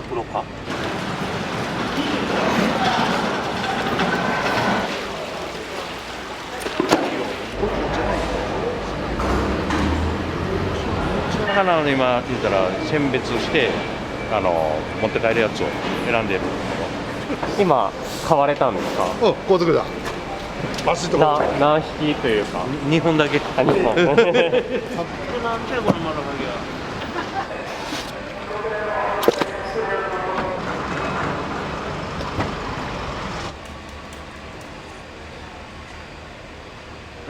プロか。花の今言ったら選別して持って帰るやつを選んでる。今買われたんですか？うん、高速だ。バシッと何匹というか。2本だけ。あ、2本。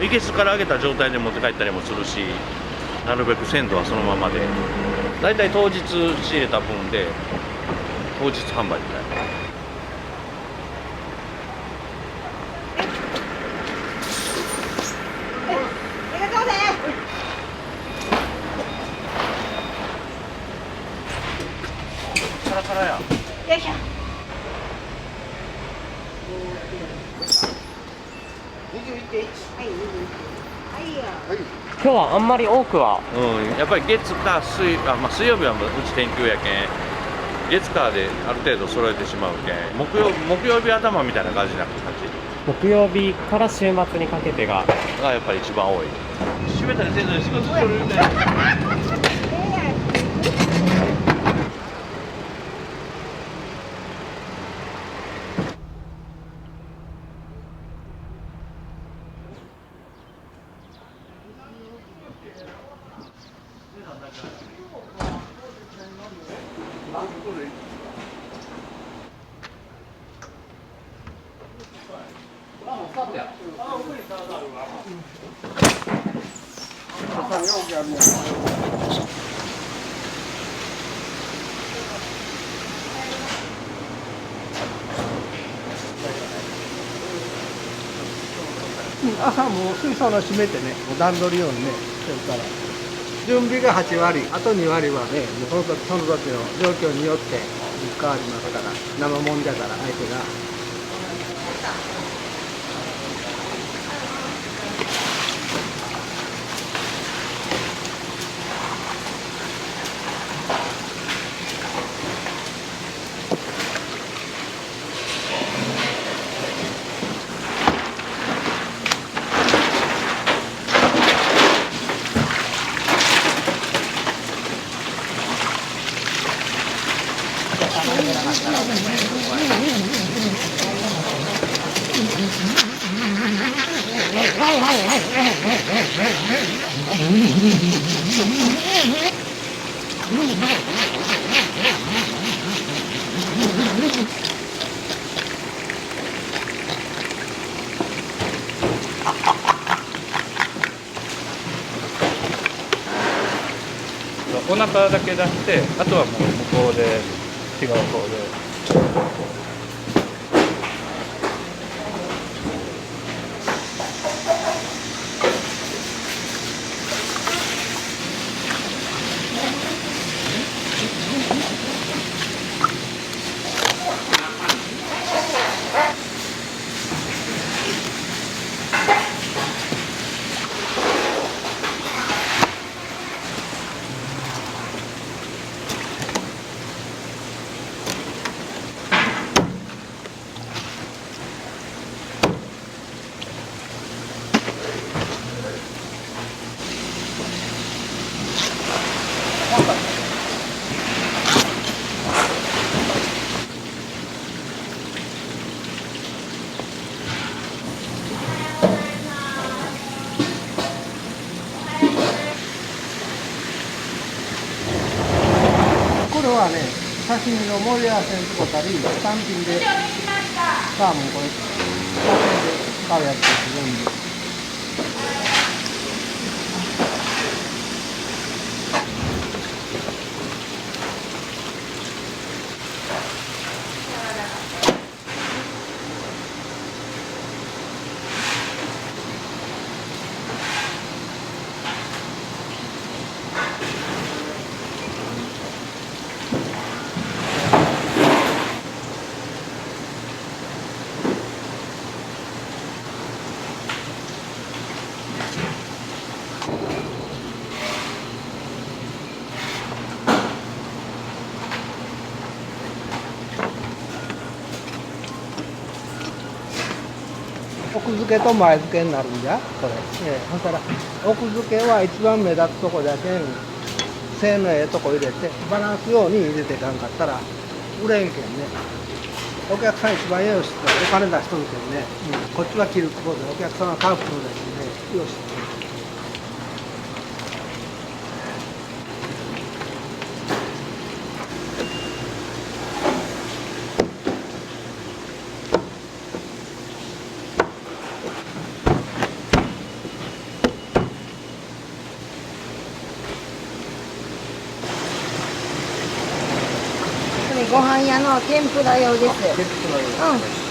いけすから揚げた状態で持って帰ったりもするし、なるべく鮮度はそのままで、だいたい当日仕入れた分で当日販売みたいな。カラカラや。よいしょ。21.1。はい、21。はいよ。今日はあんまり多くは。やっぱり月火水、水曜日はうち天休やけん、月火である程度揃えてしまうけん、木曜日頭みたいな感じな感じ木曜日から週末にかけてががやっぱり一番多い。閉めたりせずに仕事してるみたいな。朝もう水槽の閉めてね、もう段取りようにね、してるから。準備が8割、あと2割はね、もうその時の状況によって変わりますから、生もんじゃから相手が。お腹だけ出して、あとはもう向こうで違う方で。これはね、刺身の盛り合わせに使ったり、単品でサーモンこれ、100円で買うやつです全部。奥付けと前付けになるんじゃこれ、ほんたら奥付けは一番目立つとこだけん線のええとこ入れてバランスように入れていかんかったら売れんけんね。お客さん一番よしってお金出しとるけんね、こっちは切るつぼでお客さんは買うつぼですねよし。これご飯屋の天ぷら用です。結構うん。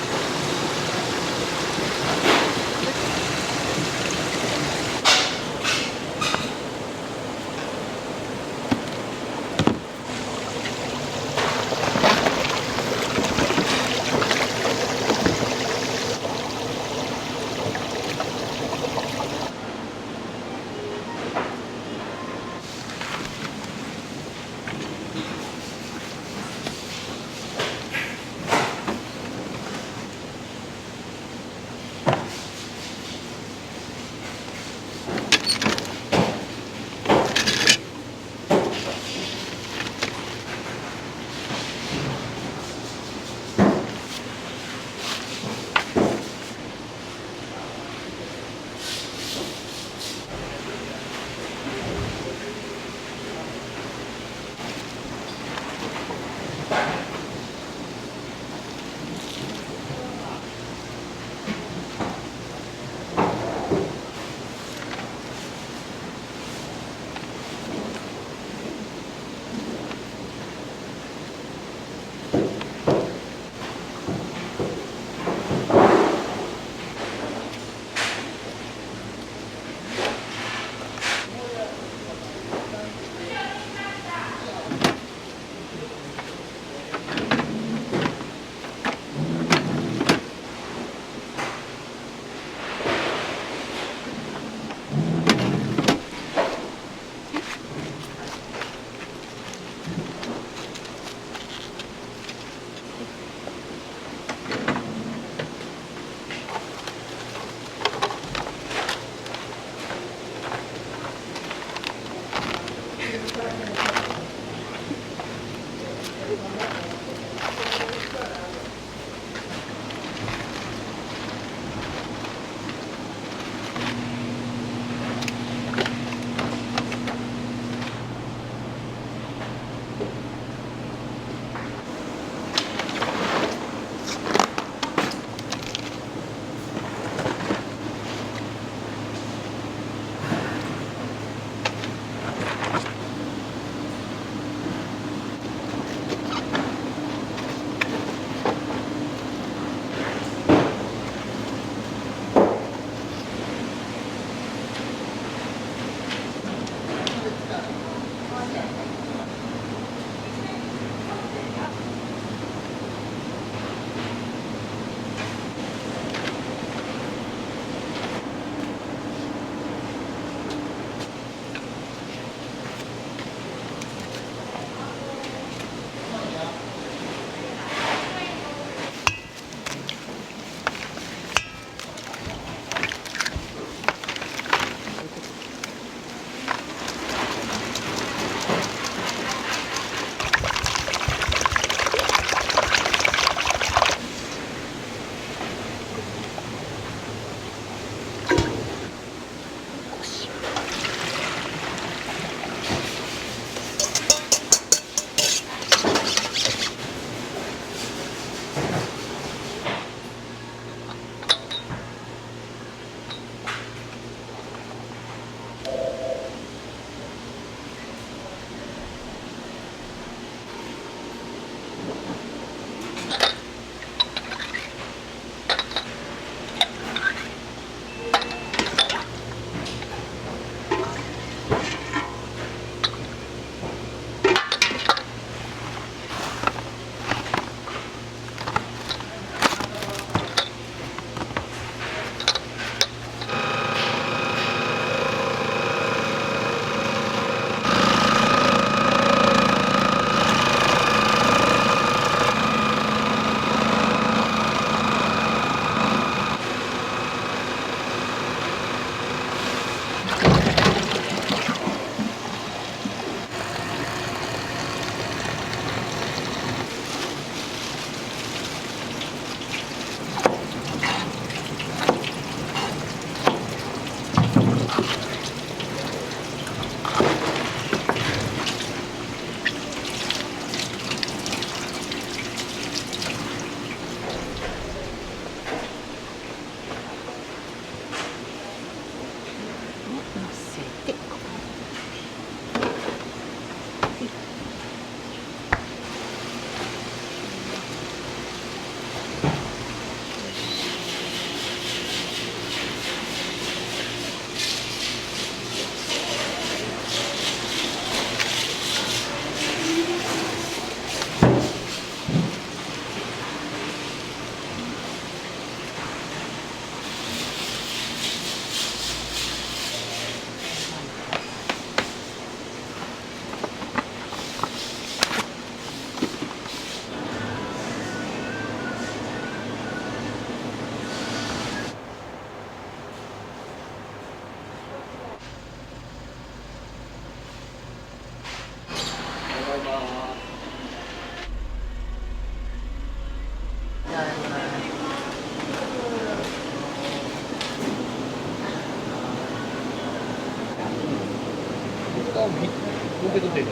けとってね。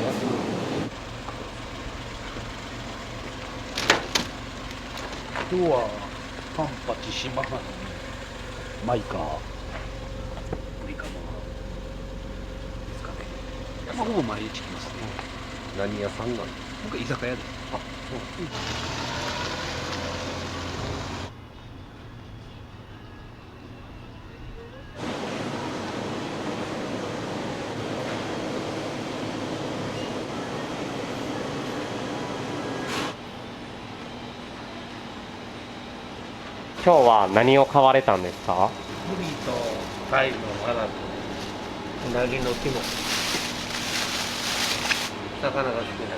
今日はカンパチ島原のマイカブリカマですかね。まあほぼ毎日来ますね。何屋さんなんですか？僕居酒屋です。あ、そう。今日は何を買われたんですか？ブリとタイのワラとうなぎの肝。魚が好きな。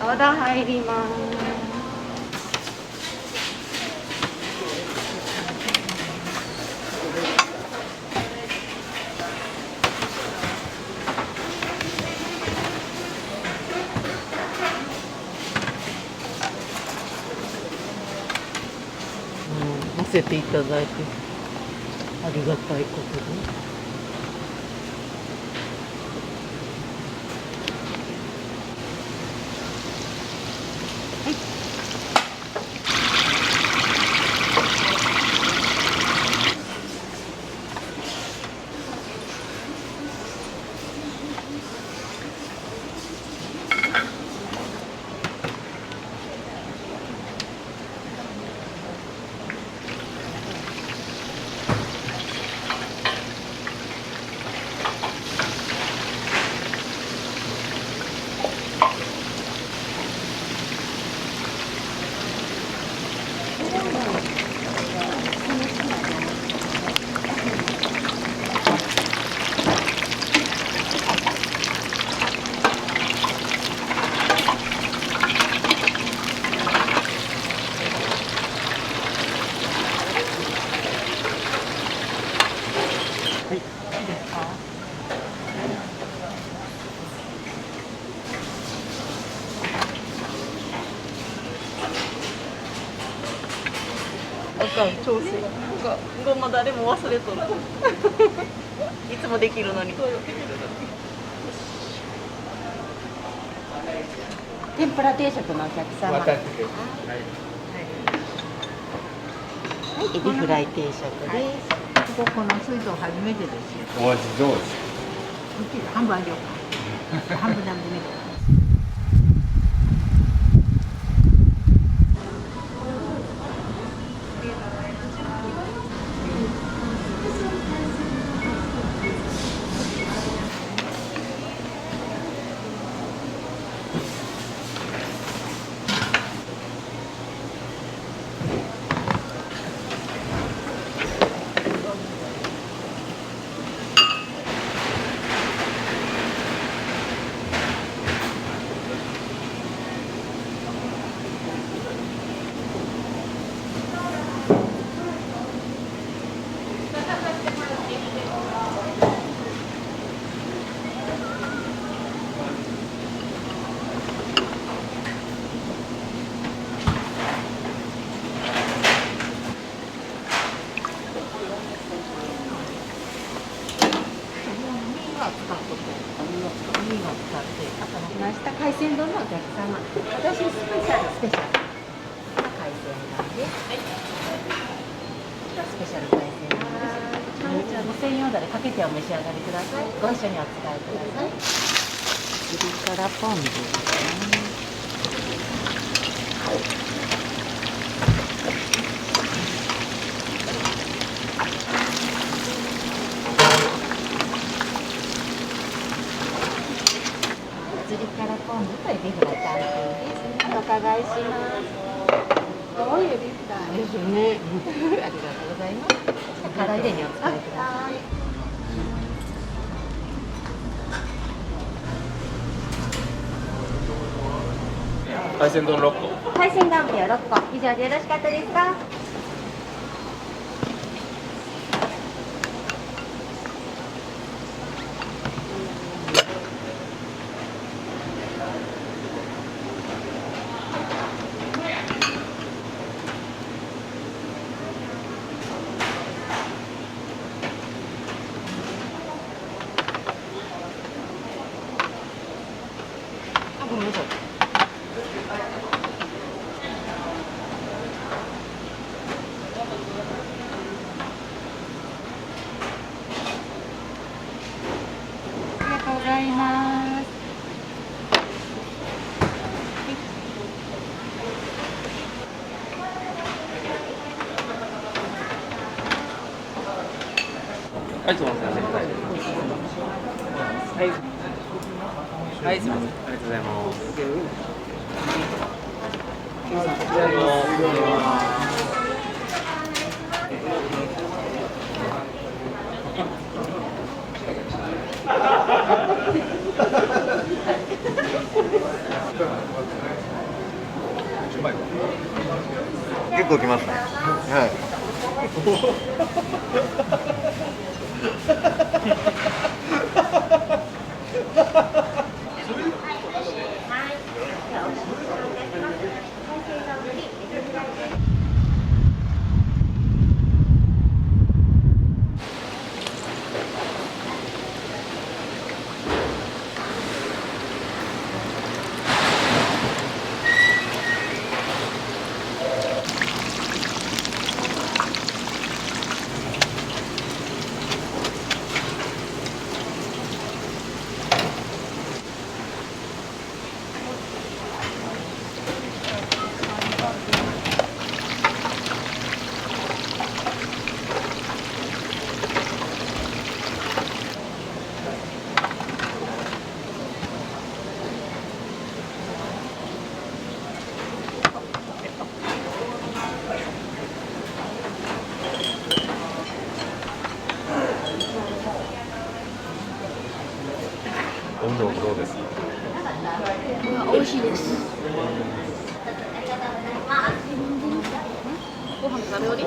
オーダー入ります。見せていただいてありがたいことで。あかん調整ごま誰も忘れとるいつもできるのに天ぷら定食のお客様。渡ってくる。はい、エビフライ定食です。ここの水道初めてですよ。お味どうですか？半分あげようか。半分なんでね。私スペシャルスペシャル海鮮なんです。スペシャル海鮮なんです。こちらの専用だれかけてお召し上がりください。ご一緒にお使いください。ピリ辛ポン酢ですね。ピリ辛ポン酢とエビフライ単品です。お伺いします。どういうリフターですね。ありがとうございます。辛いでにお使いください。海鮮丼6個。海鮮丼を6個以上でよろしかったですか？あ、ごめんなさい。ありがとうございます。はい、すみません。はい。はい、すみません。ありがとうございます。いただきます。結構きますね。はい。温度どうですか？美味しいです。ご飯食べ終わり。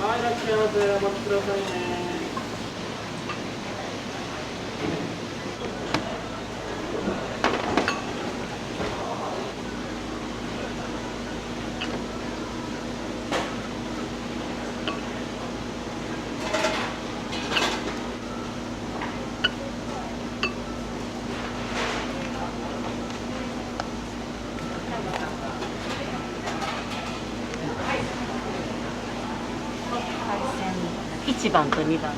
はい、いらっしゃいませ。お待ちくださいね。1番と2番ね、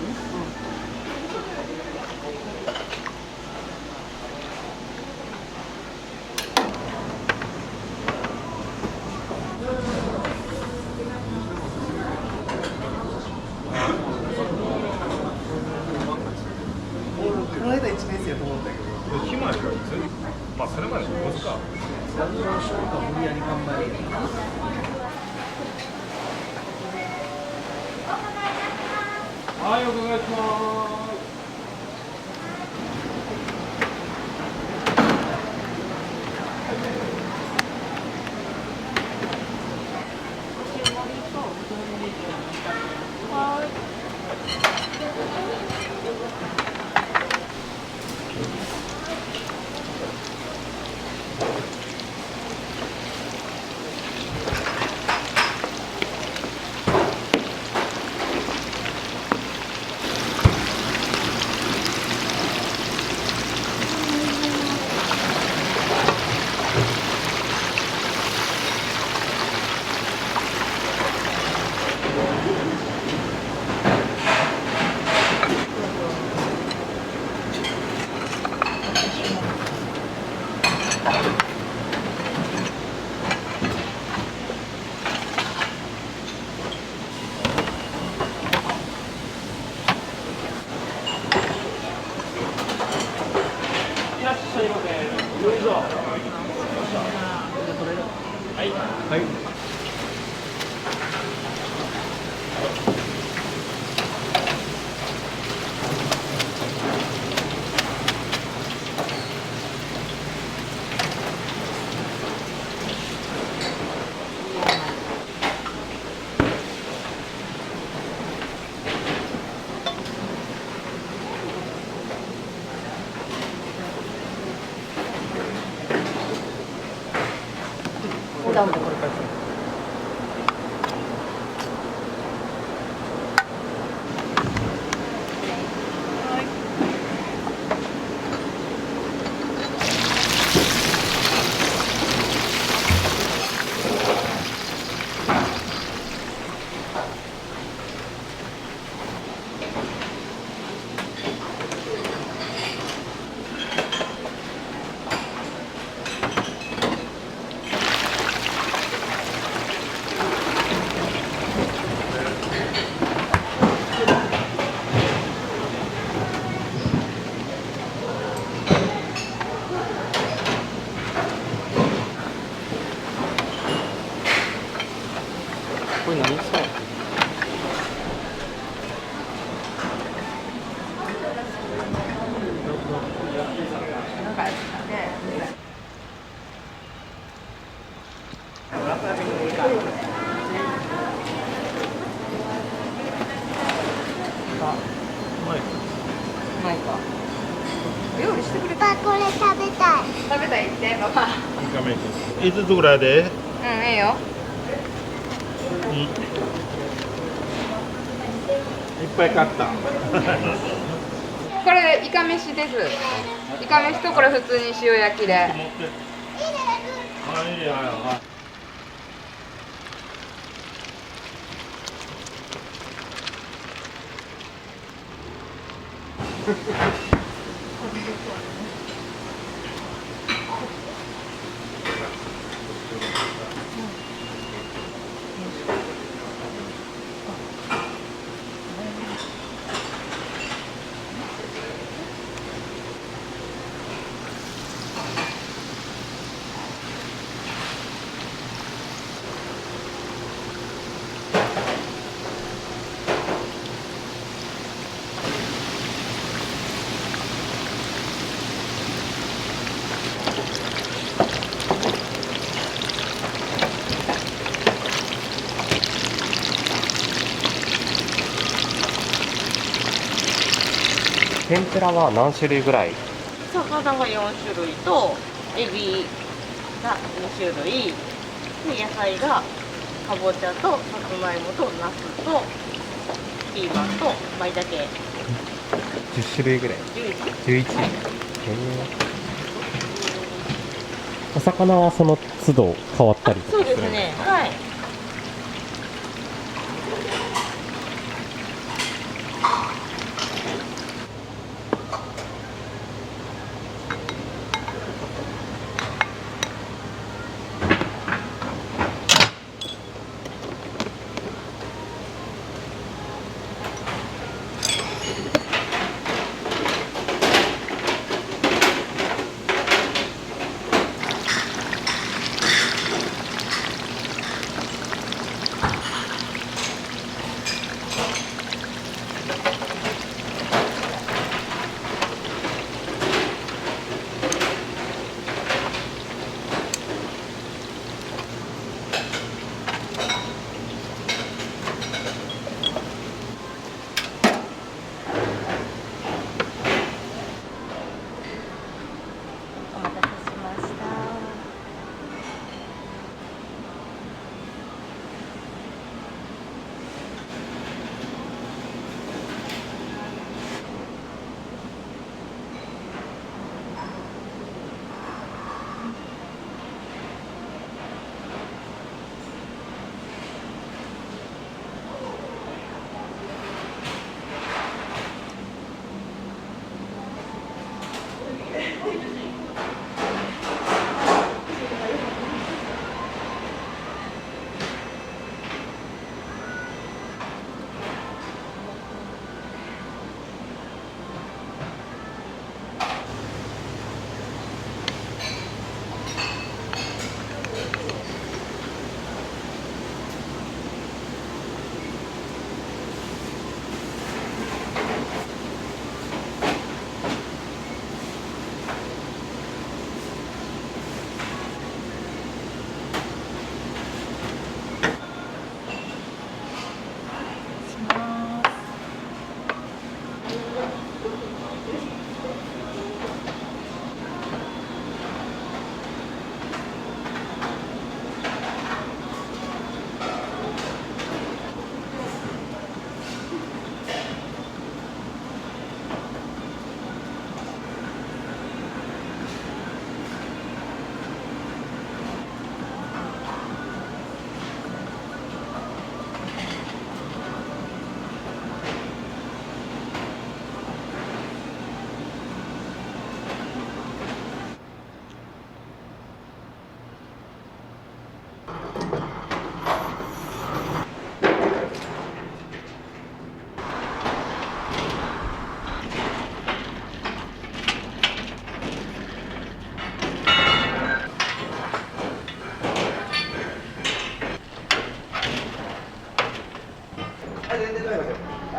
この間1年生やと思ったけど暇やからまあそれまでどうですか残業しようか無理やり頑張れるはいお願いしますこれ何そうないか料理してくれパパこれ食べたい。食べたいってパパ5つぐらいでうんいいよいっぱい買ったこれイカ飯です。イカ飯とこれ普通に塩焼きで。天ぷらは何種類ぐらい？魚が4種類とエビが2種類で野菜がかぼちゃとさつまいもとナスとピーマンと舞茸10種類ぐらい。 11 11。お魚はその都度変わったりとかそうですねはい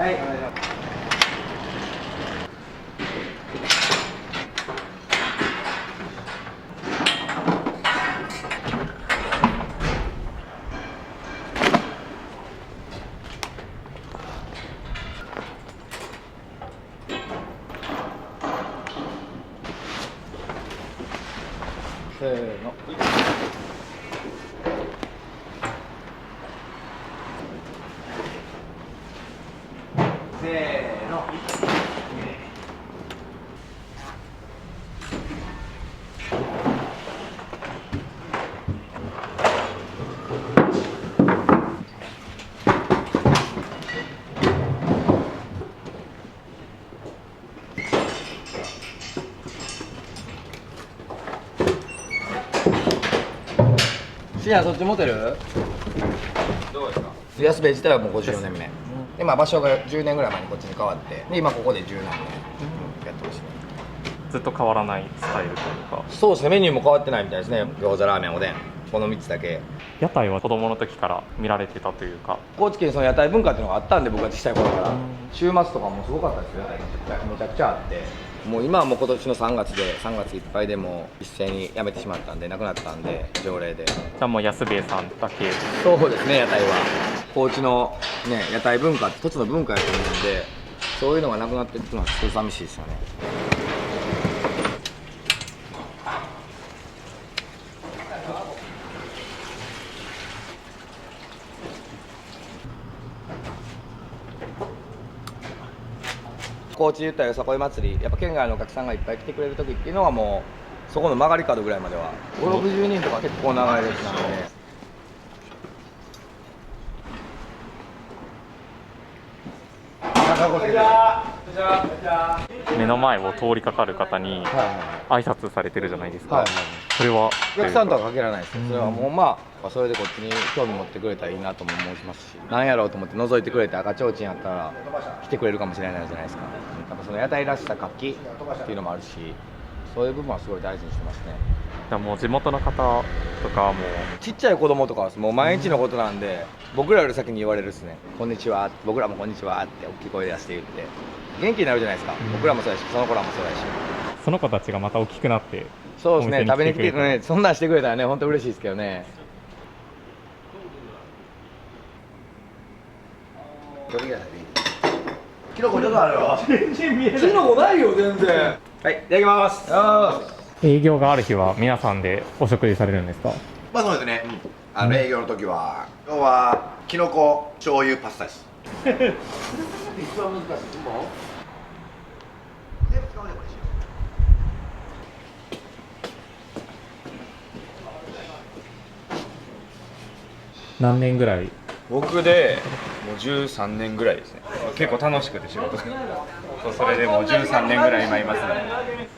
はいせーの。せーの。シアそっち持てる？どうですか？安部自体はもう54年目。で、まあ場所が10年ぐらい前にこっちに変わって、で今ここで10年目やってますね。ずっと変わらないスタイルというか。そうですね、メニューも変わってないみたいですね。餃子、ラーメン、おでん、この3つだけ。屋台は子供の時から見られてたというか。高知県にその屋台文化っていうのがあったんで、僕が小さい頃から。週末とかもすごかったですよ、屋台めちゃくちゃあって。もう今はもう今年の3月いっぱいでもう一斉に辞めてしまったんで、なくなったんで、条例で。じゃあもう安兵衛さんだけ。そうですね、屋台は。高知のね、屋台文化って一つの文化やと思うんで、そういうのがなくなっていくのはすごい寂しいですよね。高知で言ったらよさこい祭り、やっぱ県外のお客さんがいっぱい来てくれる時っていうのはもうそこの曲がり角ぐらいまでは5、60人とか結構長い列なんで。目の前を通りかかる方に挨拶されてるじゃないですか。はい、それはお客さんとは限らないですよ。それはもうまあそれでこっちに興味持ってくれたらいいなとも思いますし、なんやろうと思って覗いてくれて赤ちょうちんやったら来てくれるかもしれないじゃないですか。やっぱその屋台らしさ活気っていうのもあるし、そういう部分はすごい大事にしてますね。じゃあもう地元の方とかはもうちっちゃい子供とかはもう毎日のことなんで、僕らより先に言われるですね。こんにちは、僕らもこんにちはって大きい声出して言って元気になるじゃないですか。僕らもそうやし、その子らもそうやし。その子たちがまた大きくなってそうですね、食べに来てくれね、そんなんしてくれたらね、本当嬉しいですけどね。キノコちょっとあるよ。全然見えない。キノコないよ全然。はい、いただきます。営業がある日は皆さんでお食事されるんですか？まあそうですね。営業の時は今日はキノコ醤油パスタです。一番難しい。もう。何年ぐらい？僕でもう13年ぐらいですね。結構楽しくて仕事がそれでもう13年ぐらい今いますね。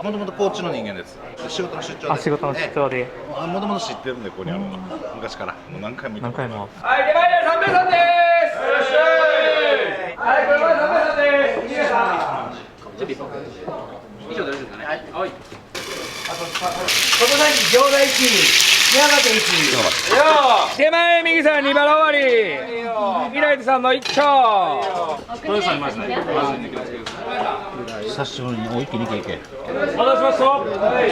もともと高知の人間です。仕事の出張で。仕事の出張で。もともと知ってるんで、ここにあるの。昔から。もう何回も行って。何回も。はい、出前で三平さんです。よろしく。はい、これまで三平さんです。二平さん。以上でよろしいですかね。はい。はい。この先餃子1、宮崎1。出前右さん2バラ終わり。未来さんの1丁。豊さんいますね。久しぶりに一気にいけ。お待たせしました。はい。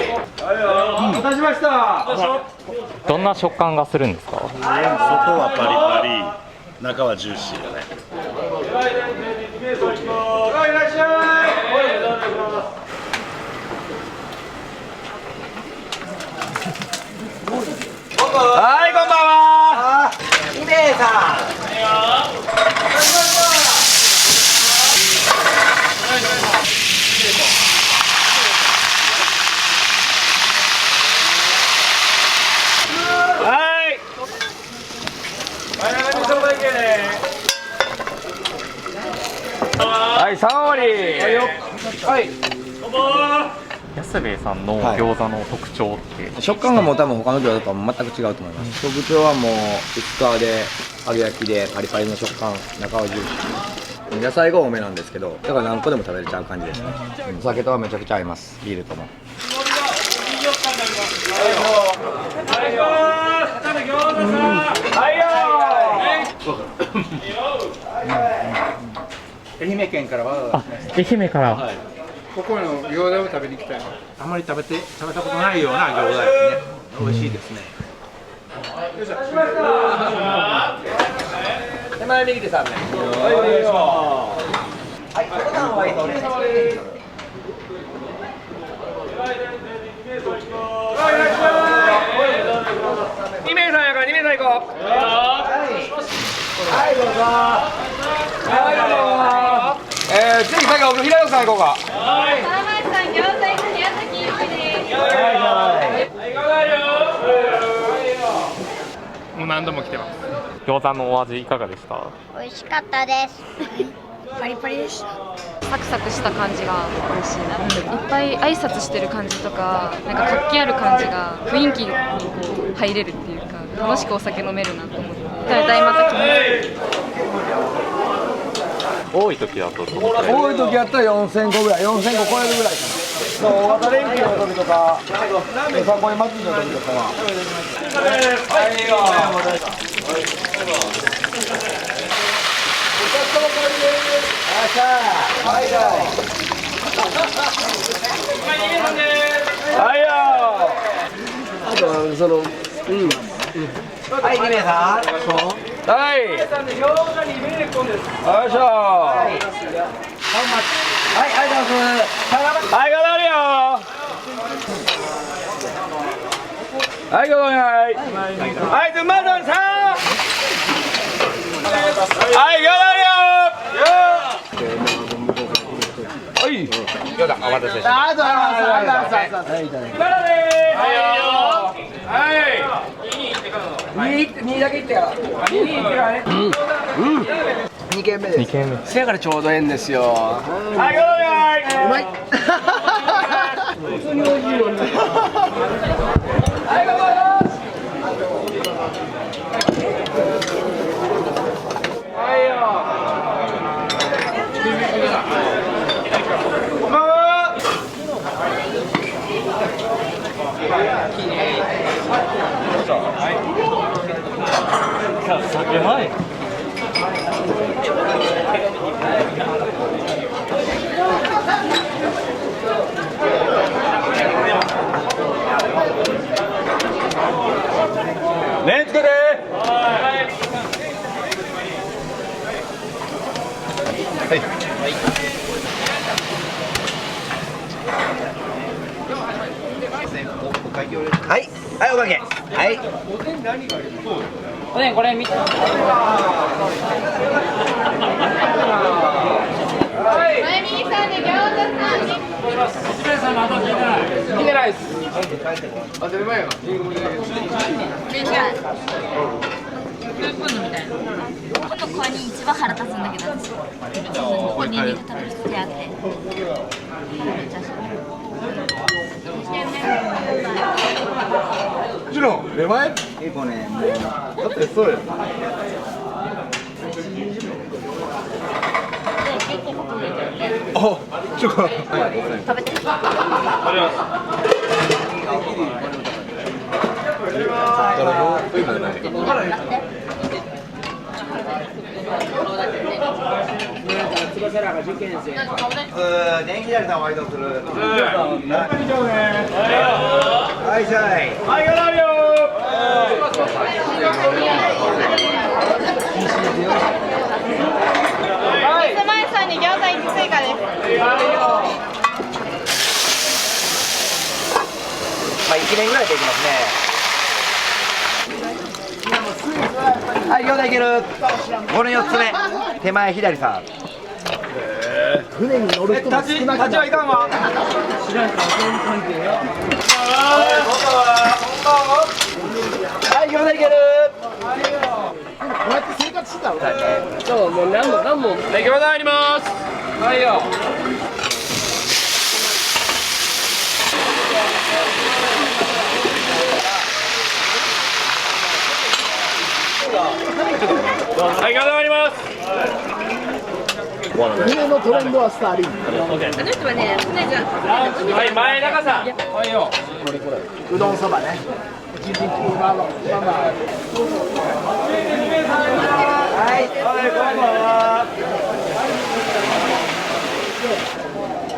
お待たせしました。どんな食感がするんですか？外はパリパリ、中はジューシーだね。いらっしゃい。はい、こんばんは。二名さん。はい。安兵衛さんの餃子の特徴って、食感がもう多分他の餃子とは全く違うと思います。特徴はもう薄皮で揚げ焼きでパリパリの食感、中はジューシー、野菜が多めなんですけど、だから何個でも食べれちゃう感じですね。お酒とはめちゃくちゃ合います、ビールとも。愛媛県からわざわざ愛媛から、ここの餃子を食べに来たい。あまり食べたことないような餃子ですね。美味しいですね。手前右で3名。はい、ここのワイドね。2名さんやから2名さん行こう。はい、どうぞ。はい、どうぞ。次最後平野さん行こうか。はい。玉井さん、餃子1、宮崎1です。もう何度も来てます。餃子のお味いかがでした？美味しかったですパリパリでした。サクサクした感じが美味しいな。いっぱい挨拶してる感じとか、なんか活気ある感じが雰囲気にこう入れるっていうか、楽しくお酒飲めるなと思って。大また来ます。多い時だと多い時やったら4000個ぐらい、4000個超えるぐらいかな。そう、大型連休の時とか、よさこい祭りの時とかは。はいよ。あとはその、はい、2名さん。はい。よいしょ。はい、ありがとうございます。はい、頑張るよ。はい、頑張るよ。はい、ズマドンさん。はい、頑張るよ。はい。よだ、お待たせしました。ありがとうございます。ありがとうございます。はい。2だけいってから。2いってからね。2軒目です。2軒目。せやからちょうどええんですよ。はい、頑張るよ。うまい。普通に美味しいよね。はい、頑張るよ。はいよ。こんばんは。酒前。ねつけて。はい、はい、おかげ。はい。おねんこれ見て。前右さんで餃子3人。聞いてないです。当たり前やが。スープのみたいな。この子に一番腹立つんだけど、私。ここに入れて食べる人やって。もちろん、出前。結構ね、だってそうよ。あ、ちょっと。食べて。電気だけさんワイドする。はい、じゃあ。はい、頑張るよ。水前さんに餃子1追加です。まあ、1年ぐらいできますね。はい、餃子いける。この4つ目。手前左さん。船に乗る人も少なくなって。立ちはいかんわ。知らんから全然関係よ。はい、餃子いける。こうやって生活してたの？そう、もう何も。はい、餃子入ります。はいよ。はい、頑張ります。船のトレンドはスターリン。あの人はね、船じゃ。はい、前中さん。はいよ。うどんそばね。はい、こんばんは。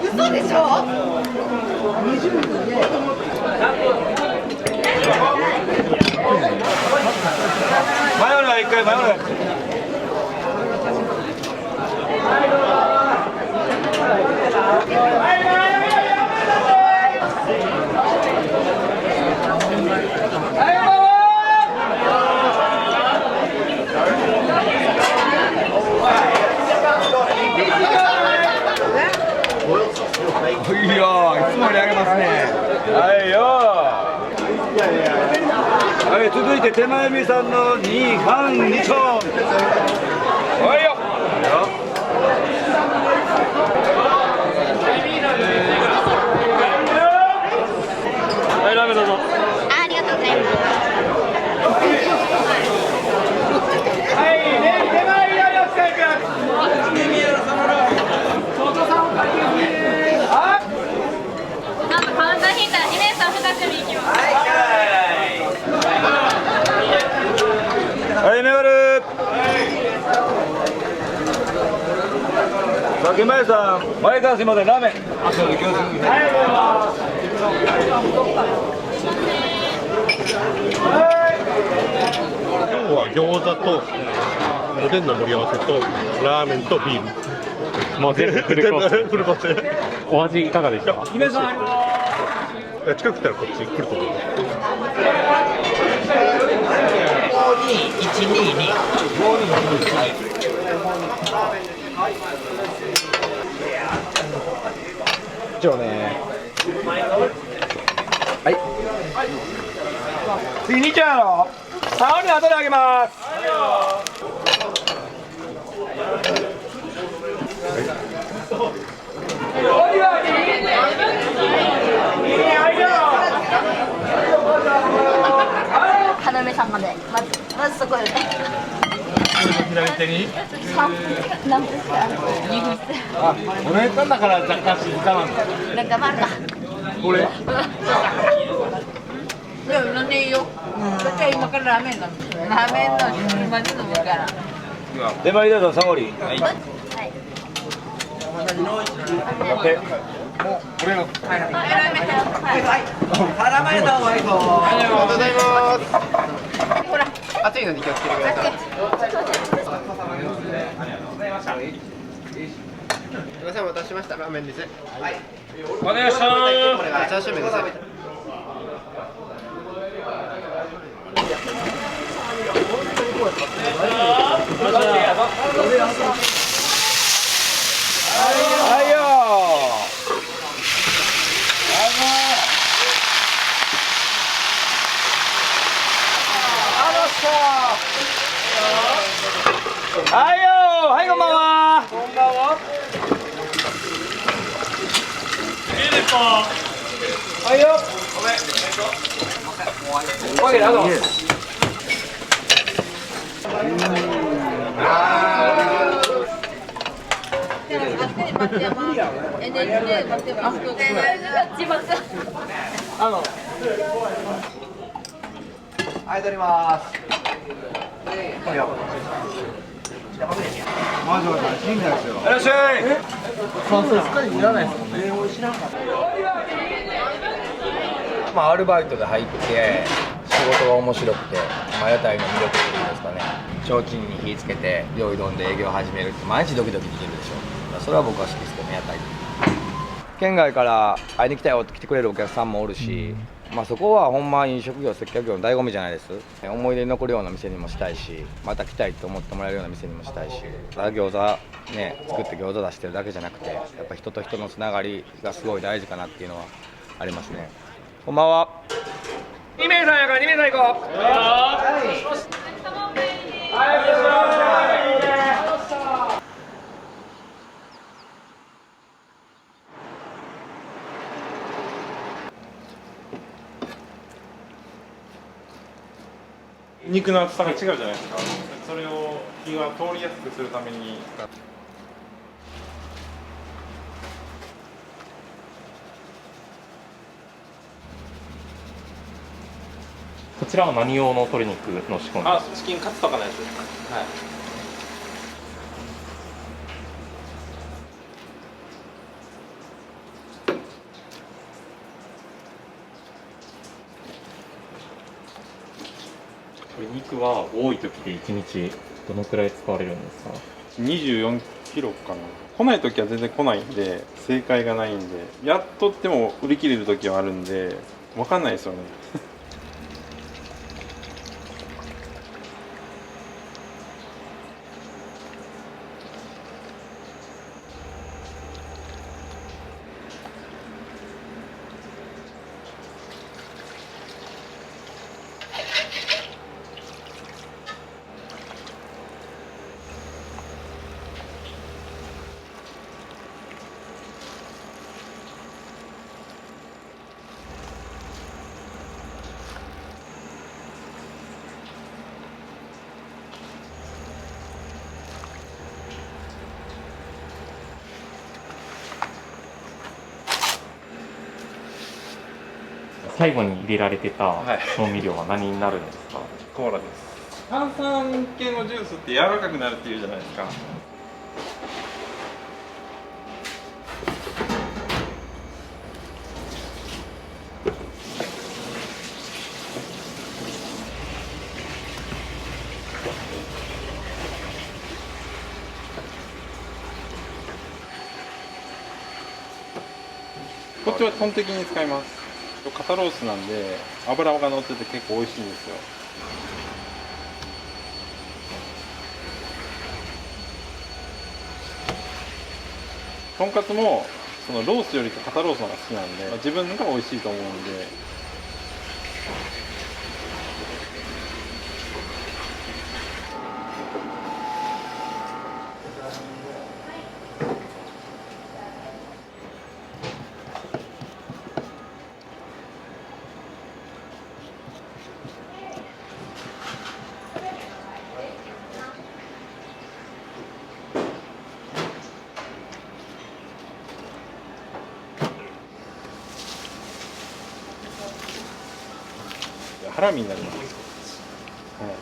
嘘でしょ20分で。前お願い、一回前お願い。いやー、いつも盛り上げますね。はいよ。はい、続いて手前みさんの2半2丁。はいよ。はい、ラーメンどうぞ。ありがとうございます。はい、手前左を使いく。なんとカウンター引いたら2名さん2組行きます。はい、メガル。さあ、前さん、前からすみません、ラーメン。あ、そう、気をつけて。今日は餃子とおでんの盛り合わせとラーメンとビール。もう全部フルコース。フルコース。お味いかがでしたか？姫さん。近く来たらこっち来ると思う。一応ね。はい。次2丁やろ。3人後であげます。花芽さんまでまずそこよね。左手に。何分ですか？2分です。あ、お姉さんだから若干静かなんだ。なんかまるか。これ。いや、飲んでいいよ。だって今からラーメン飲む。ラーメンの今で飲むから。手前だとサゴリ。はい。はい。もうこれが。絡まれた方がいいぞ。ありがとうございます。ほら、熱いので気をつけてください。すみません、お待たせしました。ラーメンです。はい。お願いします。チャーシュー麺です。はいよ。はいよ。はい、こんばんは。こんばんは。はいよ。ごめん。オッケー、どうぞ。はい、取ります。まずは新ですよ。いらっしゃい。そうそう、しっかりいらないですもんね。まあアルバイトで入って仕事が面白くて、まあ屋台の魅力っていうんですかね。提灯に火つけて料理丼で営業始めるって毎日ドキドキできるでしょ。それは僕は好きですけどね、屋台。県外から会いに来たよって来てくれるお客さんもおるし、まあそこはほんま飲食業接客業の醍醐味じゃないです。思い出に残るような店にもしたいし、また来たいと思ってもらえるような店にもしたいし、ただ餃子ね作って餃子出してるだけじゃなくて、やっぱ人と人のつながりがすごい大事かなっていうのはありますね。こんばんは。2名さんやから2名さん行こう。はい。 はい、お願いします。肉の厚さが違うじゃないですか。それを火が通りやすくするために。こちらは何用の鶏肉の仕込み？あ、チキンカツとかのやつですか。はい。鶏肉は多い時で1日どのくらい使われるんですか24キロかな。来ない時は全然来ないんで、正解がないんで、やっとっても売り切れる時はあるんで、分かんないですよね。最後に入れられてた調味料は何になるんですか？コーラです。炭酸系のジュースって柔らかくなるっていうじゃないですか。こっちは基本的に使います。肩ロースなんで脂が乗ってて結構美味しいんですよ。とんかつもそのロースよりか肩ロースの方が好きなんで、自分が美味しいと思うんで。ハラミになります。はい。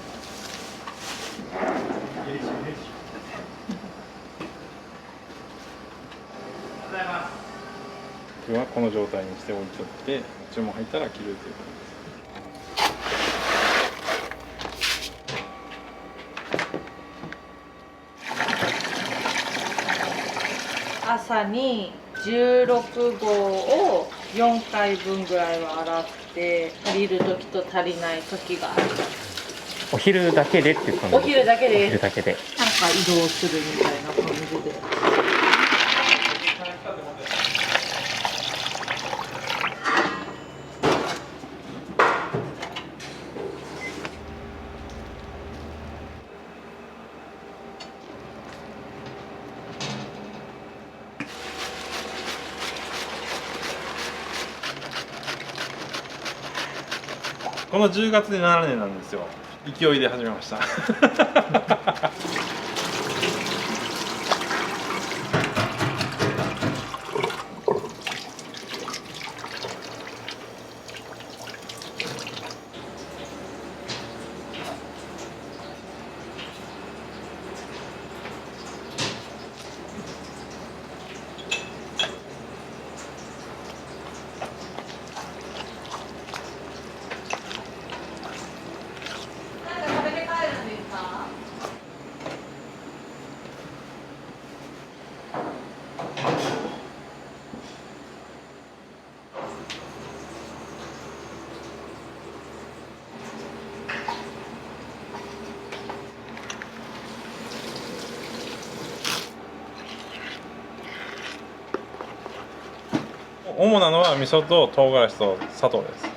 今日はこの状態にして置いとって、注文入ったら切るということです。朝に16合を4回分ぐらいは洗って足りる時と足りない時がある。お昼だけでっていう感じ？お昼だけで。お昼だけで。なんか移動するみたいな感じで。この10月で7年なんですよ。勢いで始めました。主なのは味噌と唐辛子と砂糖です。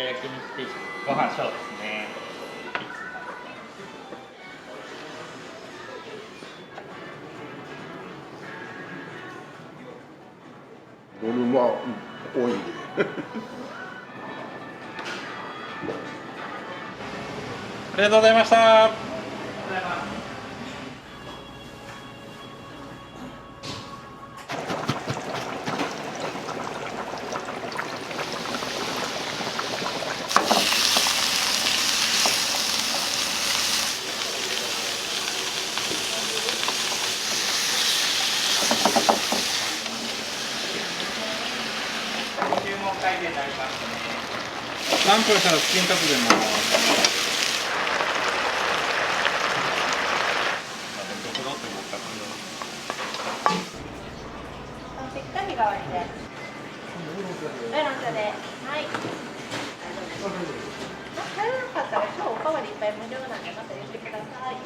焼き肉定食、ご飯小ですね。ボリュームは多いんでありがとうございました。何分したらチキンカツでも。しっかり側にで。はい、なんちゃで。はい。入らなかったら今日おかわりいっぱい無料なんでまた言ってください。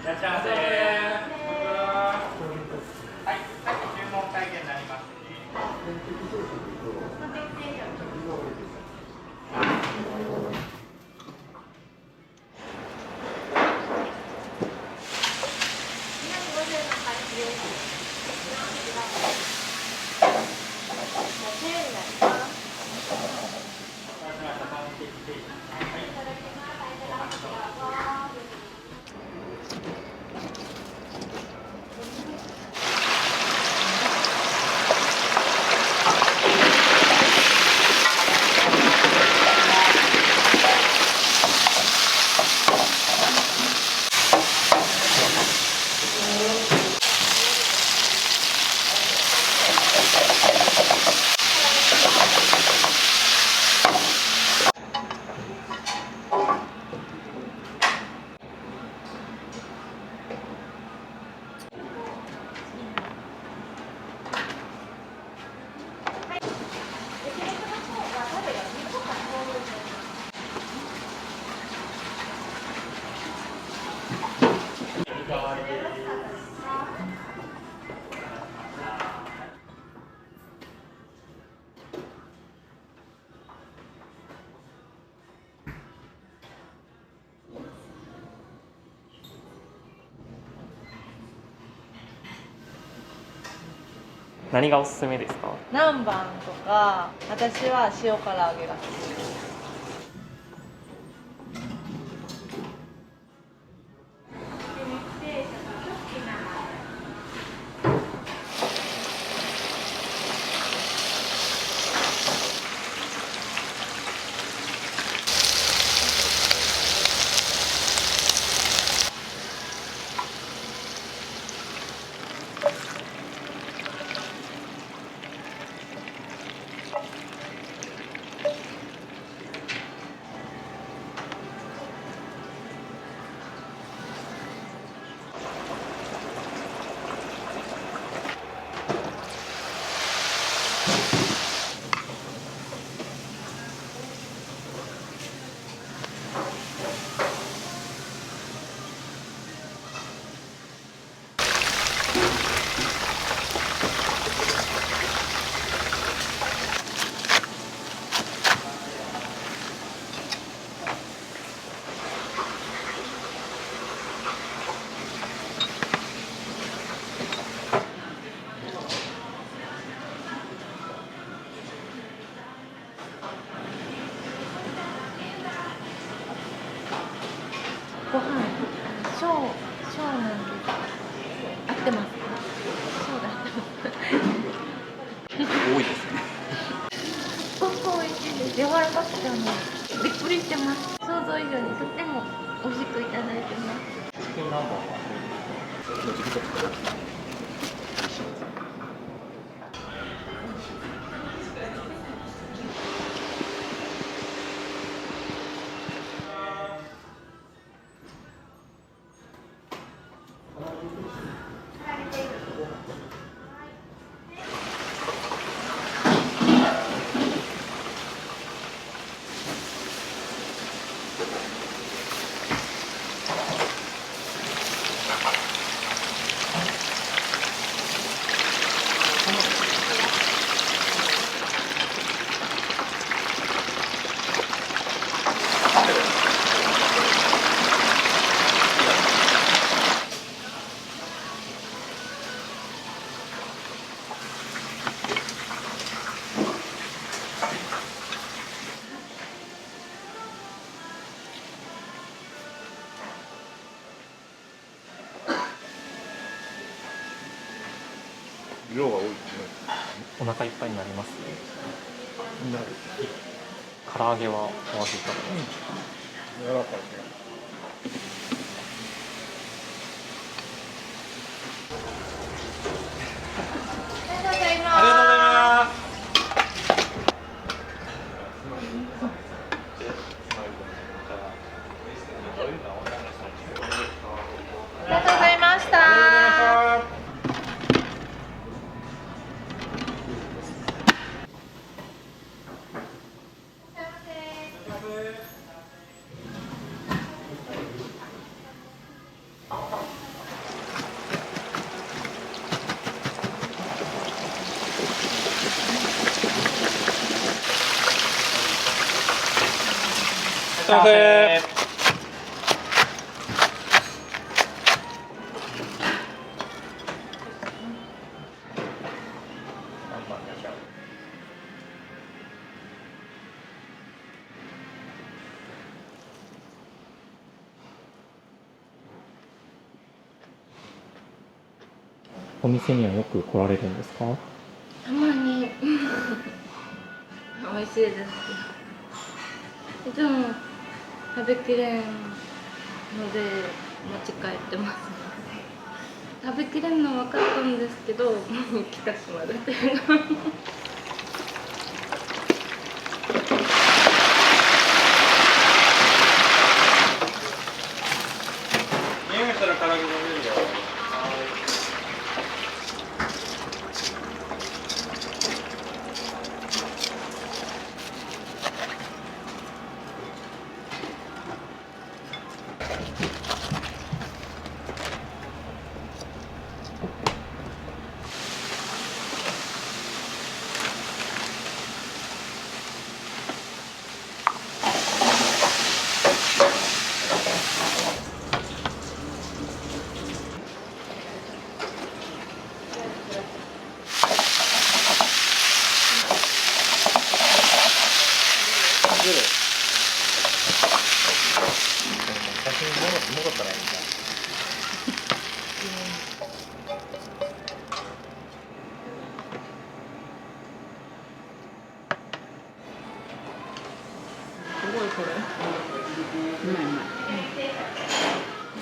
いらっしゃいませ。はい、さっき注文会計になります何がおすすめですか？南蛮とか、私は塩唐揚げが好き。ご飯小なんです。合ってますか？小だってます。多いですね。すごく美味しいです。柔らかくてびっくりしてます。想像以上にとっても美味しくいただいてます。チキン南蛮は量が多いですね。お腹いっぱいになりますね。なる。唐揚げはお味いかがですか？柔らかいね。ありがとうございます。ありがとうございます。ありがとうございました。すいません。お店にはよく来られるんですか？たまに美味しいです。いつも食べきれんので持ち帰ってます。食べきれんの分かったんですけど、行きたくなるっていうの。匂いしたら唐揚げ飲めるよ。すごいこれ。うまい。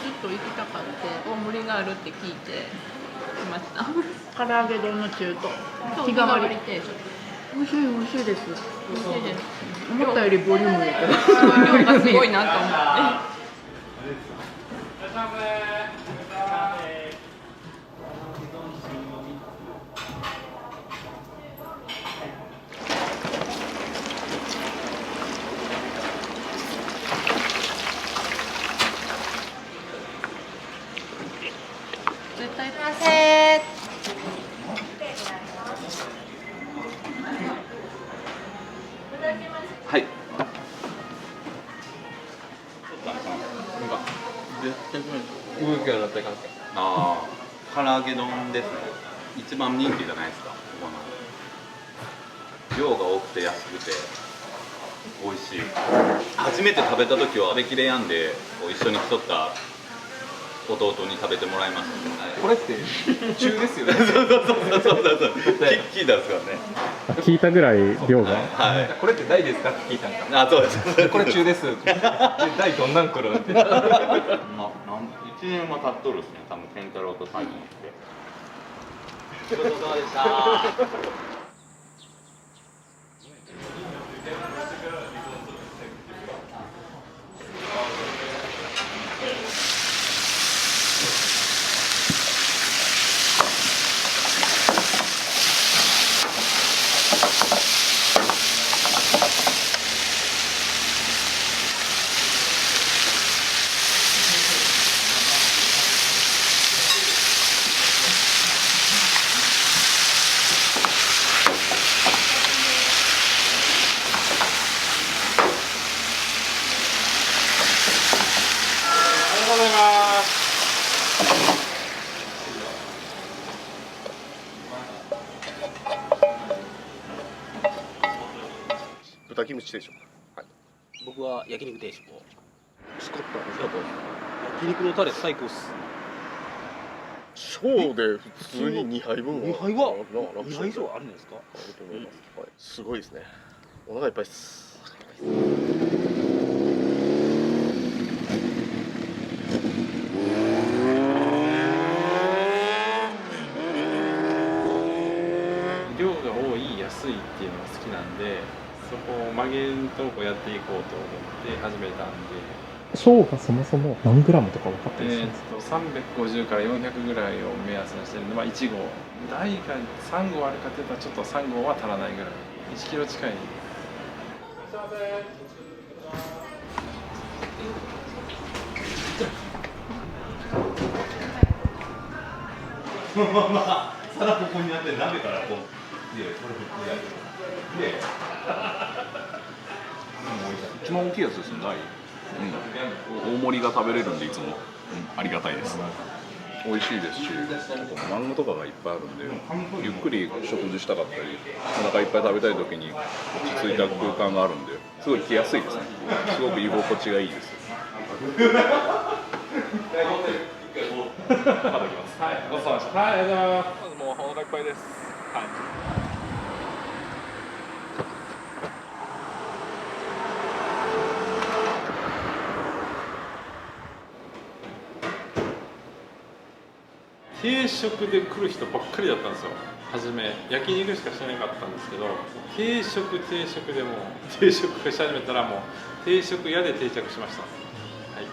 ずっと行きたかった大盛りがあるって聞いて来ました。唐揚げ丼の中と日替わり定食。美味しい美味しいです。美味しいです。思ったよりボリュームやけど。量がすごいなと思って。絶対すいません。はい。動きがなった感じ。ああ、唐揚げ丼ですね。一番人気じゃないですか。ここの量が多くて安くて美味しい。初めて食べた時は食べきれやんで、一緒に来とった弟に食べてもらいました。これって中ですよね。そう聞いたんですからね。聞いたぐらい量が。はい。これって大ですかって聞いたんか。あ、そうです。これ中です。大どんなん来るって。1年は経っとるっすね。多分健太郎と最後に来て。ごちそうさまでした。豚キムチ定食。はい。僕は焼肉定食を。スコット焼肉のタレ最高っす。小で普通に2杯分2杯は2 2杯以上あるんですか？あると思います、はい、すごいですね。お腹いっぱいです。量が多い安いっていうのが好きなんで、そこを曲げんとこやっていこうと思って始めたんで。小がそもそも何グラムとか分かったりしますか350から400ぐらいを目安にしてるんで、まあ、1号大が3号あるかっていったらちょっと3号は足らないぐらい1キロ近い。そのまま皿ここになって鍋からこうでこれ振ってやるで一番大きいやつですね、大盛りが食べれるんでいつも、ありがたいです。美味しいですし、漫画とかがいっぱいあるんで、ゆっくり食事したかったり、お腹いっぱい食べたい時に落ち着いた空間があるんで、すごい来やすいですね。すごく居心地がいいです。はい、ごちそうさまでした。はい、ありがとうございます。もうお腹いっぱいです。はい。定食で来る人ばっかりだったんですよ。初め焼肉しかしてなかったんですけど、定食でも定食がし始めたらもう定食屋で定着しました。はい。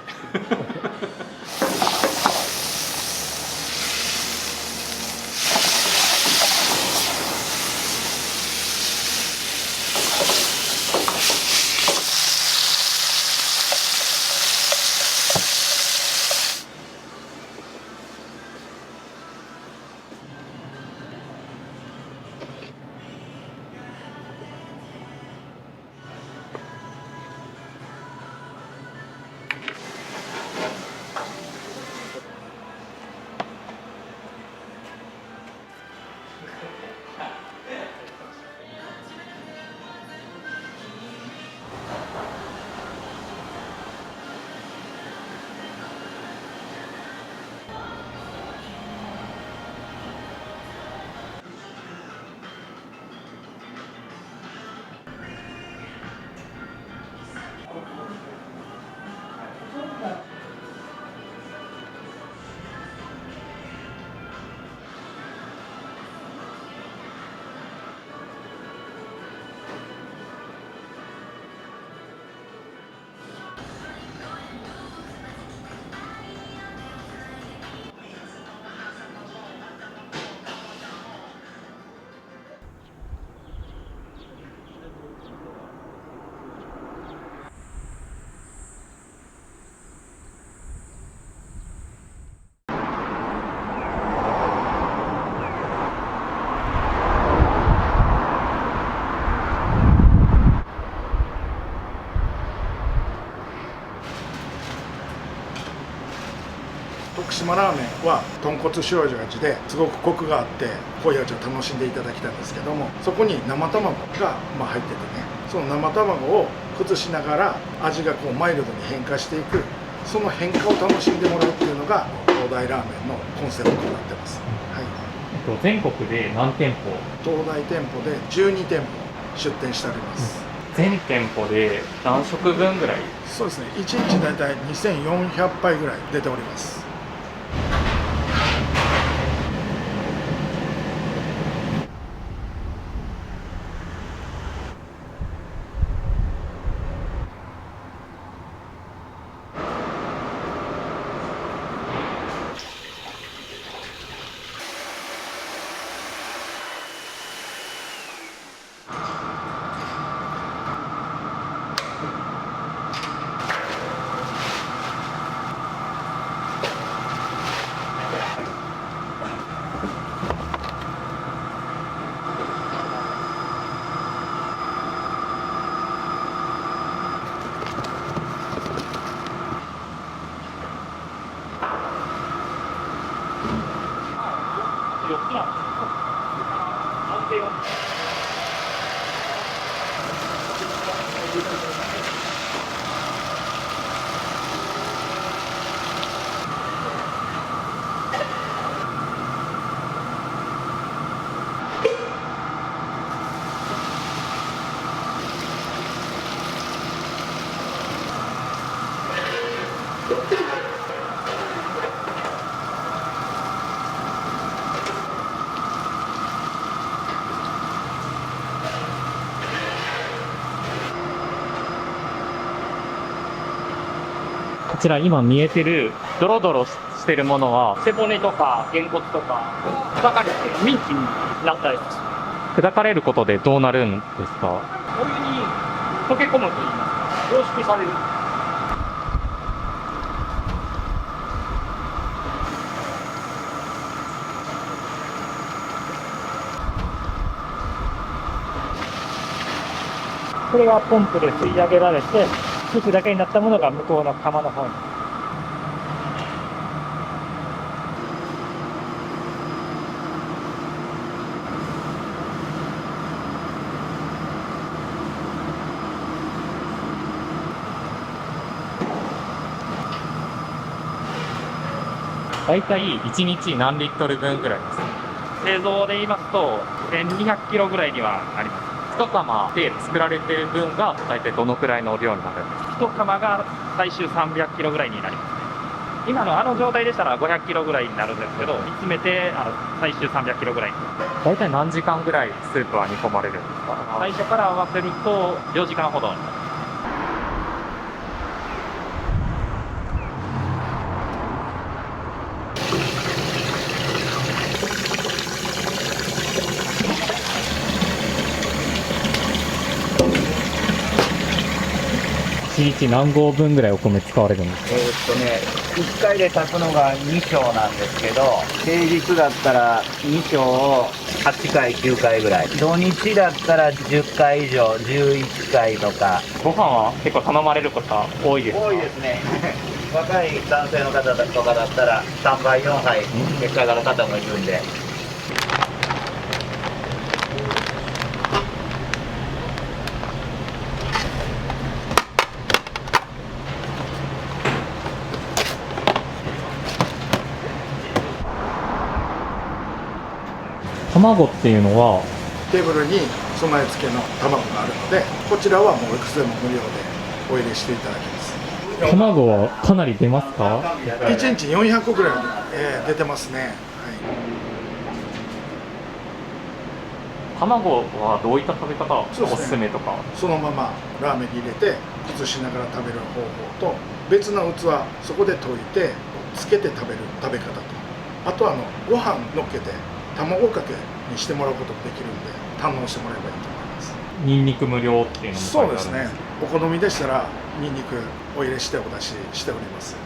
徳島ラーメンは豚骨塩味ですごくコクがあって濃い味を楽しんでいただきたいんですけども、そこに生卵が入っててね、その生卵を崩しながら味がこうマイルドに変化していく、その変化を楽しんでもらうっていうのが東大ラーメンのコンセプトになってます。はい、全国で何店舗？東大店舗で12店舗出店しております。全店舗で何食分ぐらい？そうですね、1日だいたい2400杯ぐらい出ております。こちら今見えてるドロドロしてるものは背骨とかげんこつとか砕かれてミンチになったりします。砕かれることでどうなるんですか？お湯に溶け込むといいますか、凝縮される。これがポンプで吸い上げられて、皮膚だけになったものが向こうの釜の方に。だいたい1日何リットル分ぐらいです。製造で言いますと1200キロぐらいにはなります。一釜で作られている分が大体どのくらいの量になるんですか？一釜が最終300キロぐらいになりますね。今のあの状態でしたら500キロぐらいになるんですけど、煮詰めて最終300キロぐらいに。大体何時間ぐらいスープは煮込まれるんですか？最初から合わせると4時間ほど。1日何合分ぐらいお米使われるんですか？1回で炊くのが2升なんですけど、平日だったら2升を8回9回ぐらい、土日だったら10回以上11回とか。ご飯は結構頼まれる方多いですか？多いですね若い男性の方とかだったら3杯4杯召し上がる方もいるんで。卵っていうのはテーブルに備え付けの卵があるので、こちらはもういくつでも無料でお入れしていただきます。卵はかなり出ますか1日400個ぐらい、出てますね。卵はどういった食べ方おすすめとか？そのままラーメンに入れて崩しながら食べる方法と、別の器そこで溶いてつけて食べる食べ方と、あとはご飯のっけて卵かけにしてもらうこともできるんで、堪能してもらえばいいと思います。ニンニク無料っていうのも書いてあるんです。そうですね。お好みでしたらニンニクお入れしてお出ししております。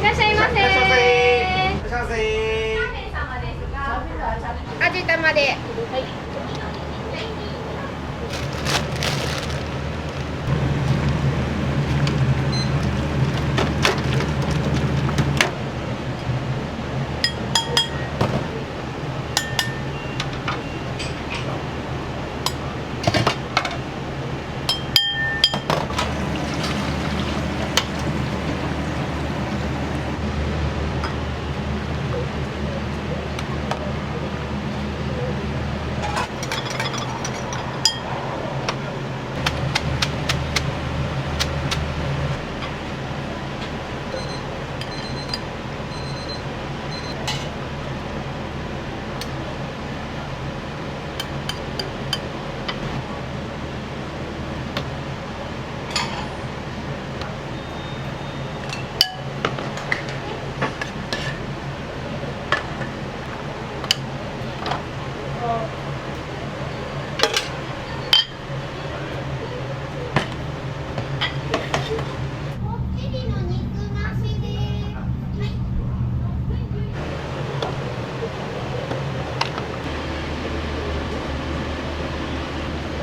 いらっしゃいませ。味玉で。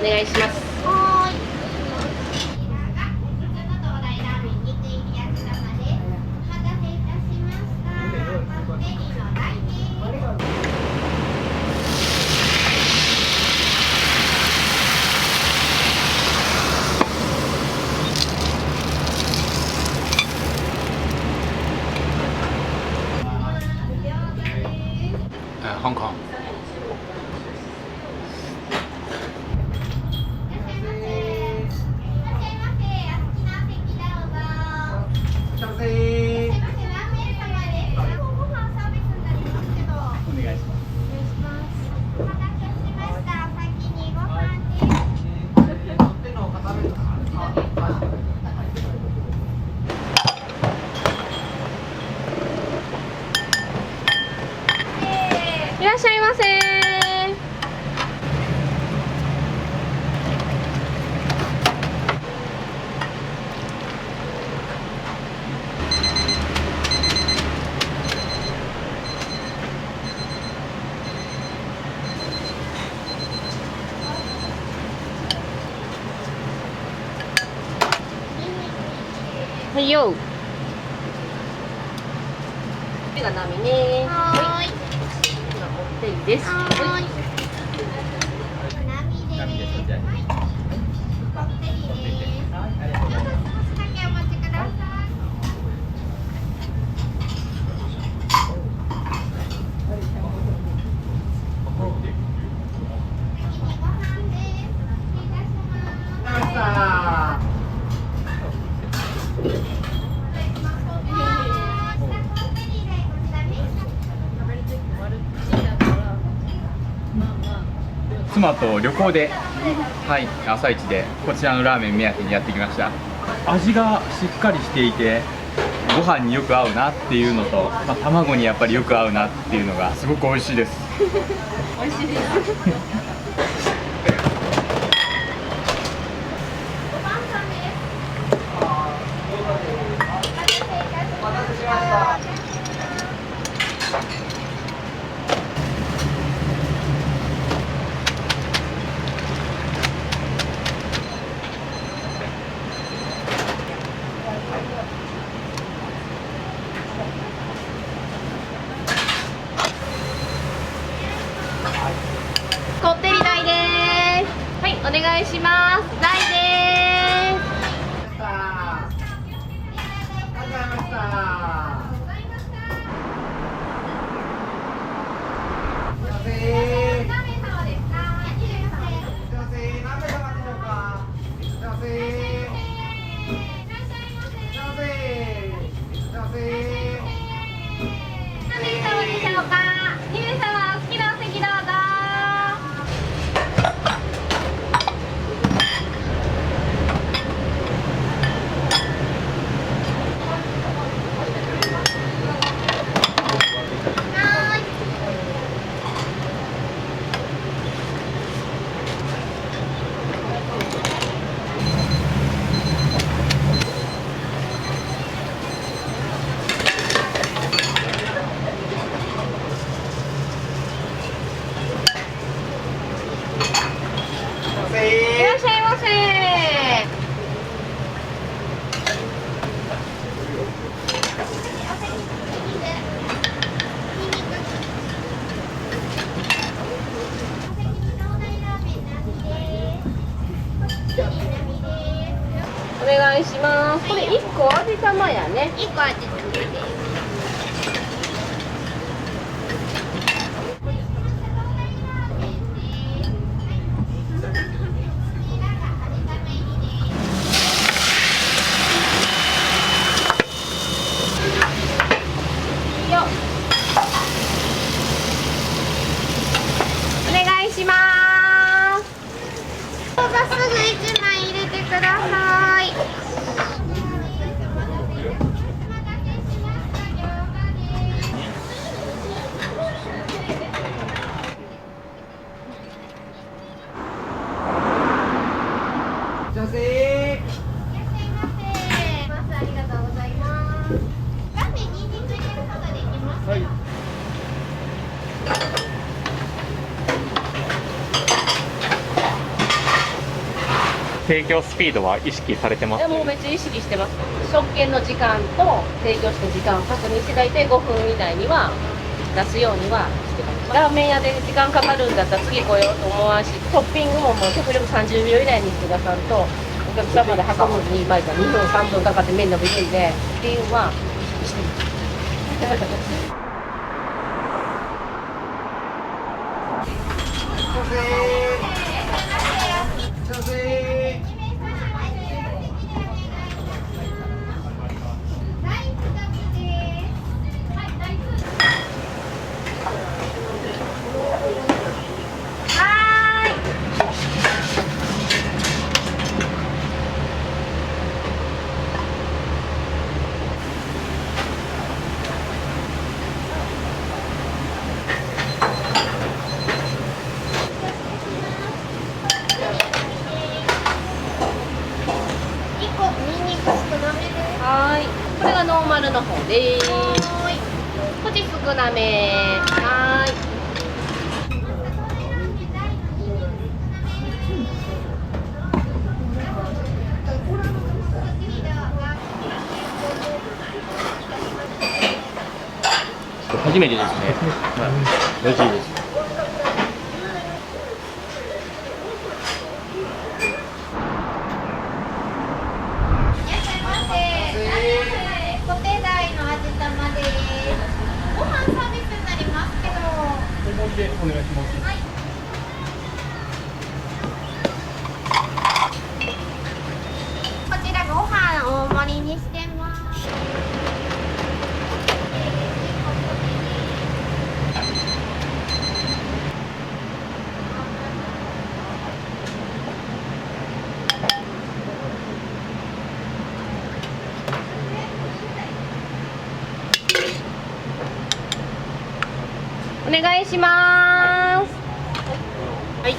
願いします。香港。いらっしゃいませ。はいよ。これが波ね。はい。今こってりです。はい。波です。じゃあ。こってりです。少しだけお待ちください。妻と旅行で、はい、朝一でこちらのラーメン目当てにやってきました。味がしっかりしていてご飯によく合うなっていうのと、卵にやっぱりよく合うなっていうのがすごく美味しいです。美味しいです。こってり大です。はい、お願いします。大です。何名様でしょうか。2名様お好きなお席どうぞ。いらっしゃいませ。お願いします。これ1個味玉やね。1個味玉です。お願いします。餃子すぐ1枚入れてください。提供スピードは意識されてます？もうめっちゃ意識してます。食券の時間と提供した時間を確認して大体5分以内には出すようにはしてます。ラーメン屋で時間かかるんだったら次来ようと思わんし、トッピングももう極力30秒以内にして出さんと、お客様で運ぶのに2分3分かかって麺伸びるんでっていうのは意識してます。これがノーマルの方です。こっち少なめ。はい。初めてですね。美味しいです。コテダイの味玉です。ご飯サービスになりますけど。お願いします。はい。こちらご飯大盛りにしてます。お願いします。はい。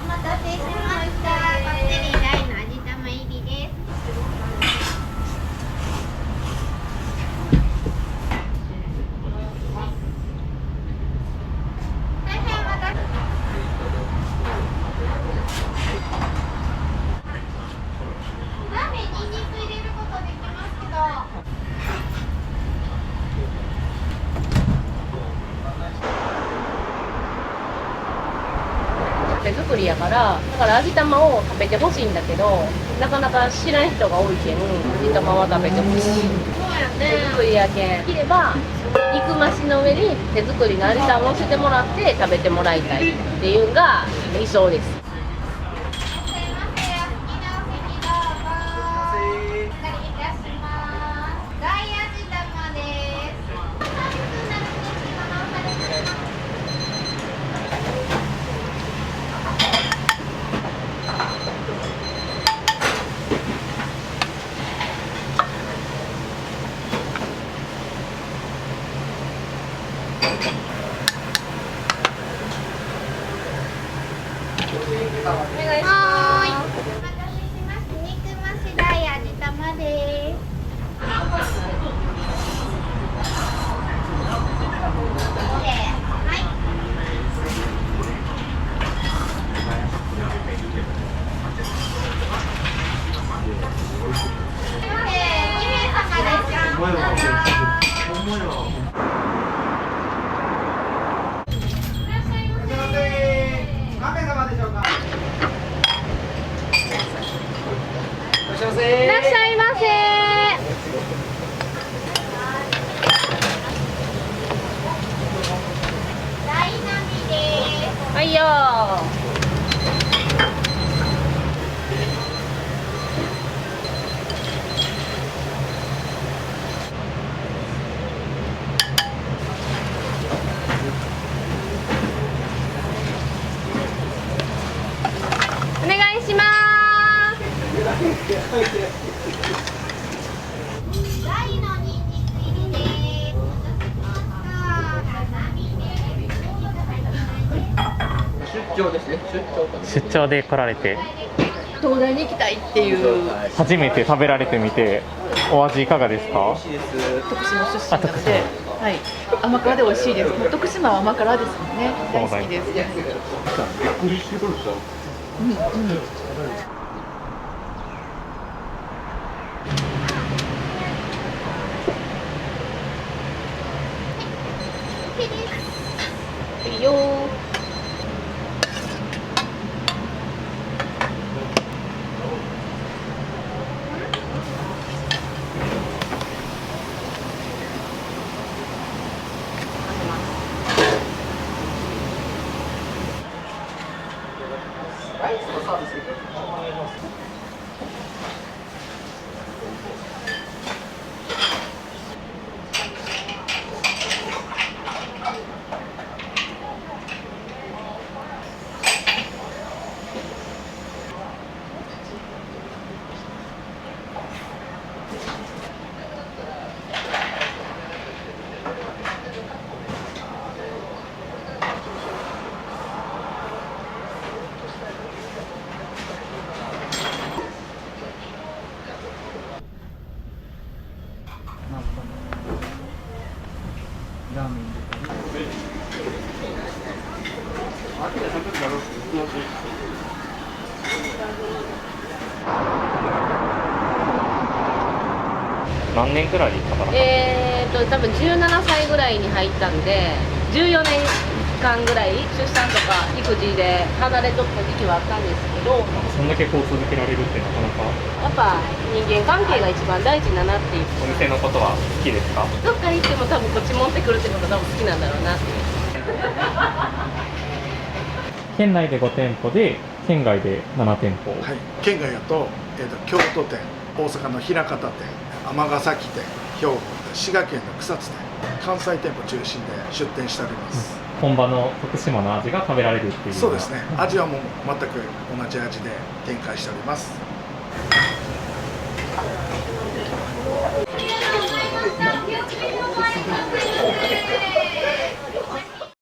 お待たせしました。こってり大の味玉入りです。大変お待たせ。ラーメンにんにく入れることできますけど。手作りやから味玉を食べてほしいんだけど、なかなか知らん人が多いけん味玉は食べてほしい。手作りやけんできれば肉増しの上に手作りの味玉を乗せてもらって食べてもらいたいっていうのが理想です。お願いします。お待たせしました。肉増し大味玉です。いらっしゃいませ。はいよ。お願いします。大のニンニク入りです。出張ですね。出張で来られて東大に行きたいっていう初めて食べられてみてお味いかがですか？徳島出身なので、はい、甘辛で美味しいです。徳島は甘辛ですもんね。大好きです。びっくりしてるんですよ。いいよラーメン何年くらい働かれた？多分17歳ぐらいに入ったんで14年間ぐらい出産とか育児で離れとった時期はあったんですけど、そんだけこう続けられるってなかなか。やっぱ人間関係が一番大事だなっていう。お店のことは好きですか？どっか行っても多分こっち持ってくるってことが多分好きなんだろうなっていう。県内で5店舗で県外で7店舗。はい、県外だと、京都店、大阪の枚方店、尼崎店、兵庫、滋賀県の草津店、関西店舗中心で出店しております。本場の徳島の味が食べられるっていう。そうですね。味はもう全く同じ味で展開しております。